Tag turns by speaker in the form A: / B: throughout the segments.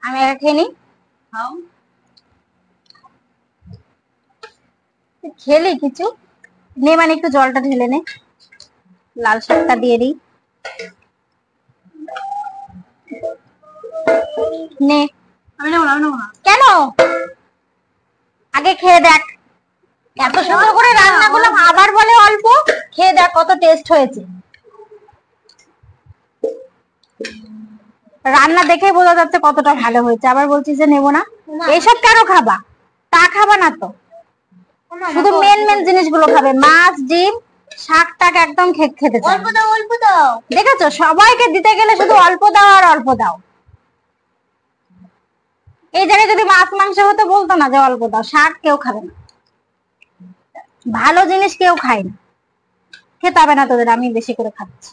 A: আমি একা খেয়ে নিই।
B: খাও।
A: খেলি কিছু নে, মানে একটু জলটা ঢেলে নে, লাল শাকটা দিয়ে দিই। নে।
B: আমি নেবো না, আমি নেবো না।
A: কেন? আগে খেয়ে দেখ, এত সুন্দর করে রান্না করলাম আবার বলে অল্প। খেয়ে দেখ কত টেস্ট হয়েছে। রান্না দেখে বোঝা যাচ্ছে কতটা ভালো হয়েছে, আবার বলছিস যে নেবো না। এইসব কেন খাবা? তা খাবা না তো, শুধু মেন মেন জিনিসগুলো খাবে, মাছ ডিম শাক টাক একদম খেতে চাও।
B: অল্প দাও, অল্প দাও।
A: দেখেছো, সবাইকে দিতে গেলে শুধু অল্প দাও আর অল্প দাও। এই জায়গায় যদি মাছ মাংস হতো বলতো না যে অল্প দাও। শাক কেউ খাবে না, ভালো জিনিস কেউ খায় না। খেতে হবে না তোদের, আমি বেশি করে খাচ্ছি।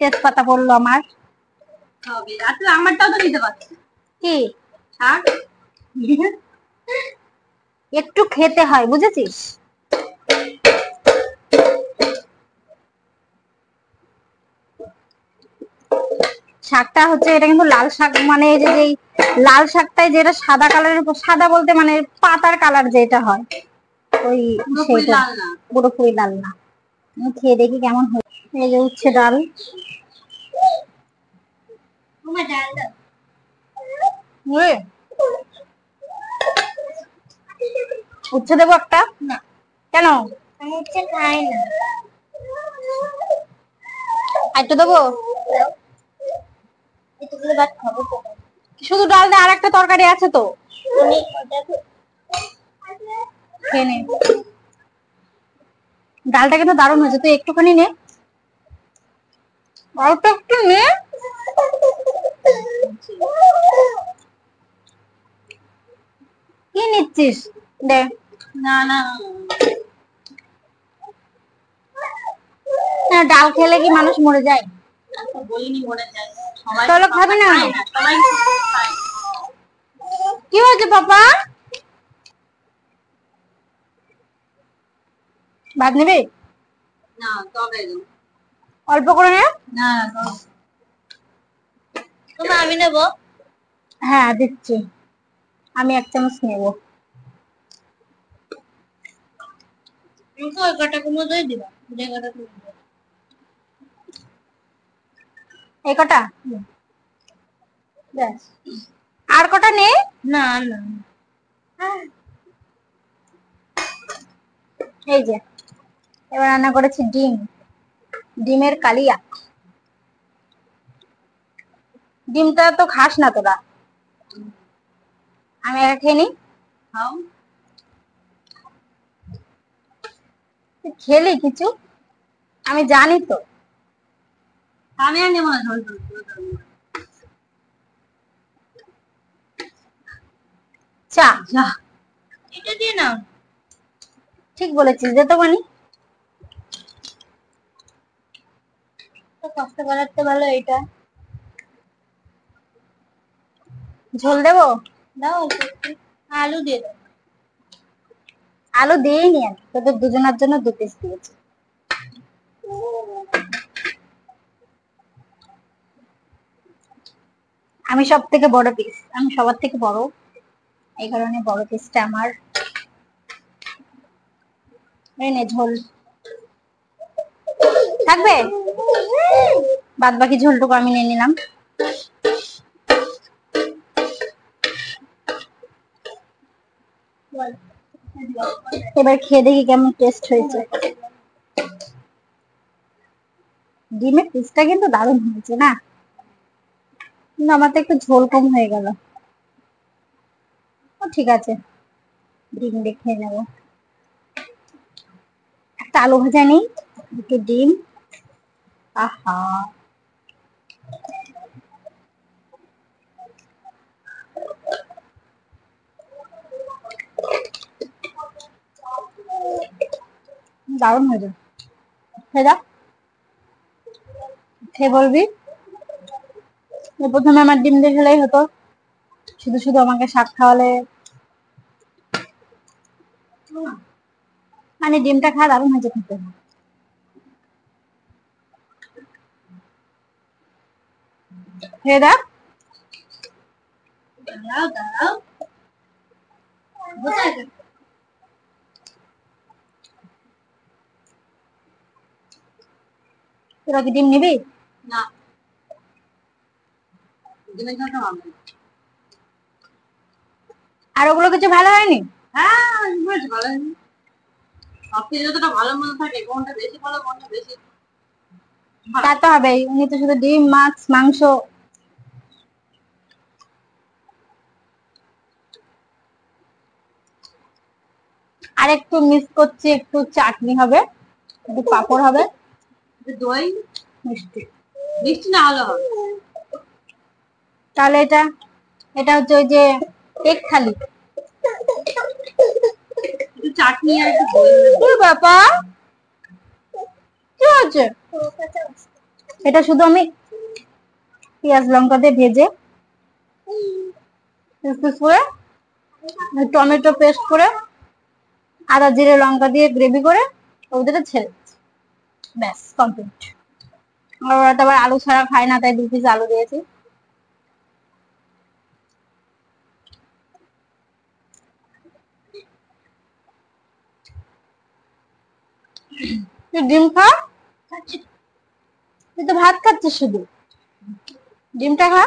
A: তেজপাতা পড়লো আমার।
B: হবে আসলে আমারটাও তো নিতে পারছি।
A: কি
B: শাক
A: একটু খেতে হয়, বুঝেছিস? শাকটা হচ্ছে, এটা কিন্তু লাল শাক, মানে এই যে লাল শাকটাই যেটা সাদা কালারের, সাদা বলতে মানে পাতার কালার যেটা হয় ওই সেইটা, পুরোপুরি লাল না। আমি খেয়ে দেখি কেমন হয়। এই যে উচ্ছে ডাল, উচ্ছে দেবো একটা?
B: না।
A: কেন?
B: আমি উচ্ছে খাই না।
A: একটু দেবো?
B: এতগুলো ভাত খাবো তো।
A: শুধু ডাল দিয়ে আর একটা তরকারি আছে তো, খেয়ে নে। ডালটা কিন্তু দারুণ হয়েছে, তুই একটুখানি নে, অল্প একটু নে। কি নিচ্ছিস? দে।
B: না না,
A: ডাল খেলে কি মানুষ মরে যায়?
B: বলিনি মরে যায়। সবাই
A: তাহলে খাবে না?
B: সবাই খায়।
A: কি হয়েছে পাপা? ভাত নেবে?
B: না তবে
A: অল্প করে নে।
B: না, তোমার আমি নেবো।
A: হ্যাঁ দিচ্ছি, আমি 1 চামচ নেবো।
B: ওই কটা কুমড়ো দিয়ে দিবা, যে কটা কুমড়ো।
A: এই কটা ব্যাস, আর কটা নে।
B: না না,
A: এই যে এবার রান্না করেছি ডিম, ডিমের কালিয়া। ডিমটা তো খাস না তোরা, আমি একা খেয়ে নিই।
B: খাও।
A: খেলি কিছু, আমি জানি তো।
B: আমি আর নেবো না ঝোল ঝোল।
A: চা,
B: যা, এটা দিয়ে নাও।
A: ঠিক বলেছিস, দে তো মানি।
B: তো কষ্ট করাতে ভালো এটা।
A: ঝোল দেবো?
B: দাও অল্প একটু। আলু দিয়ে দাও।
A: আলু দিইনি, আমি তোদের দুজনের জন্য 2 পিস দিয়েছি। আমি সব থেকে বড় পিস, আমি সবার থেকে বড়, এই কারণে বড় পিসটা আমার। এই নে ঝোল, থাকবে? বাদ বাকি ঝোলটুকু আমি নিয়ে নিলাম। এবার খেয়ে দেখি কেমন টেস্ট হয়েছে। ডিমের পিসটা কিন্তু দারুণ হয়েছে না, কিন্তু আমার তো একটু ঝোল কম হয়ে গেল। ও ঠিক আছে, ডিম দিয়ে খেয়ে নেবো। একটা আলু ভাজা নেই, একটু ডিম, আহা। দারুণ হয়েছে, খেয়ে যা, খেয়ে বলবি। প্রথমে আমার ডিম দিয়ে খেলেই হতো, শুধু শুধু আমাকে শাক খাওয়ালে। মানে ডিমটা খাওয়া দারুণ হয়েছে খেতে। খেয়ে দেখ।
B: দাঁড়াও দাঁড়াও কোথায় গেল?
A: তোরা কি ডিম নিবি?
B: না ডিমের ঝোলটা ভালো লাগে।
A: আর ওগুলো কিছু ভালো হয়নি?
B: হ্যাঁ বেশ ভালো হয়নি। সব কিছু যতটা ভালো মনে থাকে কোনটা বেশি ভালো কোনটা বেশি
A: তা তো হবেই, উনি তো শুধু ডিম মাছ মাংস। আর একটু মিস করছি, একটু চাটনি হবে, একটু পাঁপড় হবে,
B: দই
A: মিষ্টি।
B: মিষ্টি না হলে হবে।
A: তাহলে এটা এটা হচ্ছে ওই যে এক থালি।
B: একটু চাটনি আর একটু দই হলে
A: কি ব্যাপার, কি হচ্ছে? এটা শুধু আমি পেঁয়াজ লঙ্কা দিয়ে ভেজে পিস পিস করে, টমেটো পেস্ট করে, আদা জিরে লঙ্কা দিয়ে গ্রেভি করে ওদের ছেড়ে দিচ্ছি। ব্যাস কমপ্লিট। আর ওরা তো আবার আলু ছাড়া খায় না, তাই 2 পিস আলু দিয়েছি। তুই ডিম খা, তুই তো ভাত খাচ্ছিস শুধু, ডিমটা খা।